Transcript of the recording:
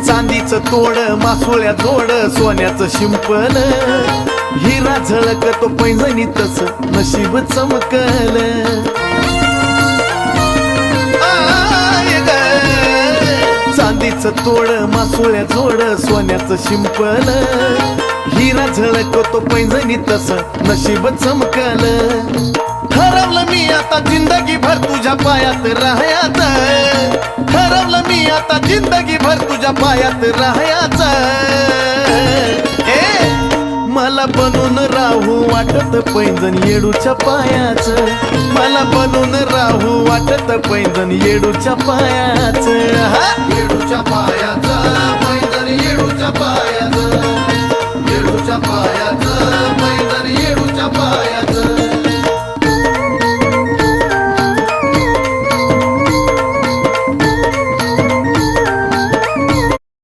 चांदीचं तोड मासोळ्या जोड सोन्याचं शिंपल हिरा झळकतो पैंजणी तस नशीब चमकल चांदीचं तोड मासोळ्या जोड सोन्याचं शिंपल हिरा झळकतो पैंजणी तस नशीब चमकल ठरवलं मी आता जिंदगी भर तुझ्या पायात राहायचं ठरवलं मी आता जिंदगी भर तुझ्या पायात राहायचं मला बनून राहू वाटत पैंजण येडूच्या पायाचं मला बनून राहू वाटत पैंजण येडूच्या पायाचं येडूच्या पायाचं पैंजण येडूच्या पायाचं येडूच्या पायाचं पैंजण येडूच्या पायाचं